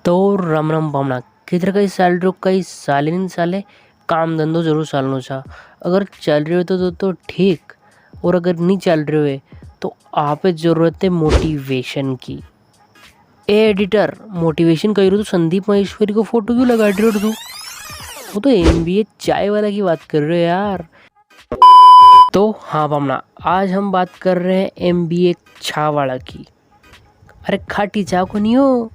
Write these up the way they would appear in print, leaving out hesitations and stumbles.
तो राम राम भावना किधर कई साल रो कई साले नहीं साले काम धंधो जरूर चालनो छा। अगर चल रहे हो तो ठीक, और अगर नहीं चल रहे हो तो आप जरूरत है मोटिवेशन की। ए एडिटर मोटिवेशन कह रहे तो संदीप महेश्वरी को फोटो क्यों लगा रहे हो तू? वो तो एमबीए चाय वाला की बात कर रहे हो यार। तो हाँ भावना, आज हम बात कर रहे हैं एमबीए चा वाला की। अरे खाटी चा को नहीं हो,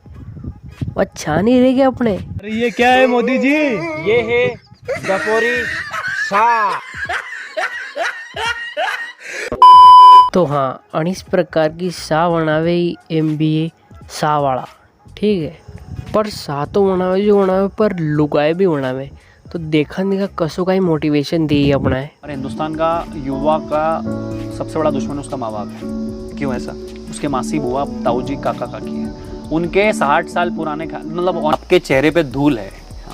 अच्छा नहीं रह गया अपने। अरे ये क्या है मोदी जी? ये है डपोरी शाह। तो हाँ, इस प्रकार की सा बनावे एमबीए सा वाला, ठीक है। पर सा तो बनावे जो बनावे, पर लुगाए भी बनावे। तो देखा कसो का ही मोटिवेशन दी अपना है। और हिंदुस्तान का युवा का सबसे बड़ा दुश्मन उसका माँ बाप है। क्यों ऐसा? उसके मासी बुआ ताऊ जी काका काकी है, उनके 60 साल पुराने मतलब आपके चेहरे पे धूल है।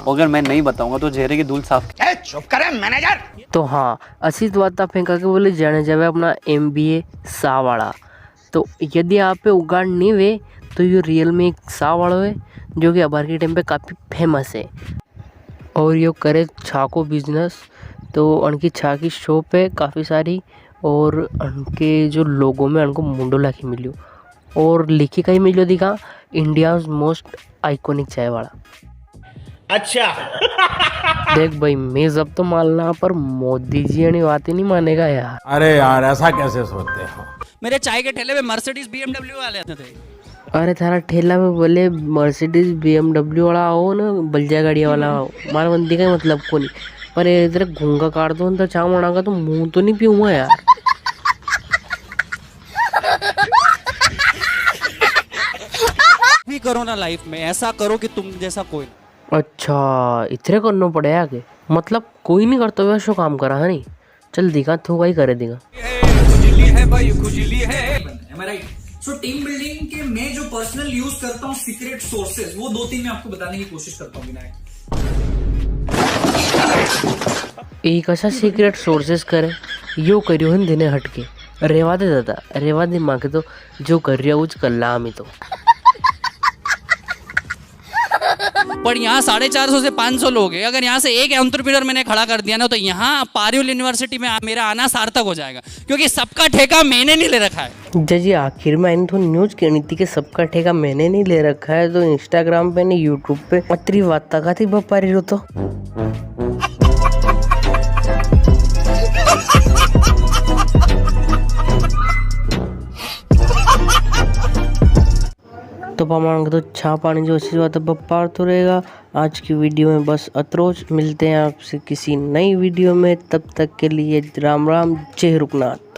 अगर मैं नहीं बताऊंगा तो चेहरे की धूल साफ। चुप करे मैनेजर। तो हाँ, अच्छी बात फेंका के बोले जाने जावे अपना एमबीए सा वाला। तो यदि आप पे उगाड़ नहीं वे तो ये रियल में एक सा वाला है जो कि अबार के टाइम पे काफ़ी फेमस है और ये करे छा को बिजनेस। तो उनकी छा की शॉप है काफ़ी सारी, और उनके जो लोगों में उनको मुंडोला की मिलियो और लिखी का ही मिलियो दिखा इंडियाज मोस्ट आइकॉनिक चाय वाला। अच्छा देख भाई, मैं जब तो मानना, पर मोदी जी यानी बात ही नहीं मानेगा यार। अरे यार ऐसा कैसे सोचते हो? मेरे चाय के ठेले पे मर्सिडीज बीएमडब्ल्यू वाले आते थे। अरे थारा ठेला पे बोले मर्सिडीज बीएमडब्ल्यू वाला हो ना, बलिया गाड़ी वाला हो, मारा बंदी का मतलब को नहीं। पर इधर घूंगा काट दो तो चाय बनागा तो मुंह तो नहीं पीऊंगा यार। भी करो ना लाइफ में, ऐसा करो कि तुम जैसा कोई ना। अच्छा, इतने करना पड़े आगे, मतलब कोई नहीं करता हुआ शो काम करा है नहीं। चल दिखा तू वही करे दिखा। खुजली है भाई, खुजली है। Am I right? So team building के मैं जो पर्सनल यूज करता हूँ सीक्रेट सोर्सेज, वो 2-3 मैं आपको बताने की कोशिश करता हूँ विनायक। एक ऐसा सीक्रेट सोर्सेस करे यो करियो हन दिने हटके रेवा दे दादा, रेवा दे माँ के तो जो कर रहा उच कर ला हमें तो। पर यहाँ 450 से 500 लोग हैं। अगर यहाँ से एक एंटरप्रेन्योर मैंने खड़ा कर दिया ना, तो यहाँ पारुल यूनिवर्सिटी में मेरा आना सार्थक हो जाएगा, क्योंकि सबका ठेका मैंने नहीं ले रखा है। जी आखिर में इन तो न्यूज कहनी थी कि सबका ठेका मैंने नहीं ले रखा है, तो इंस्टाग्राम पे नहीं यूट्यूब पे अतरी बात का थी बपारी रो। तो पामान तो छा पानी जो अच्छी बात है बप्पार तो रहेगा। आज की वीडियो में बस अत्रोच, मिलते हैं आपसे किसी नई वीडियो में, तब तक के लिए राम राम, जय रुकनाथ।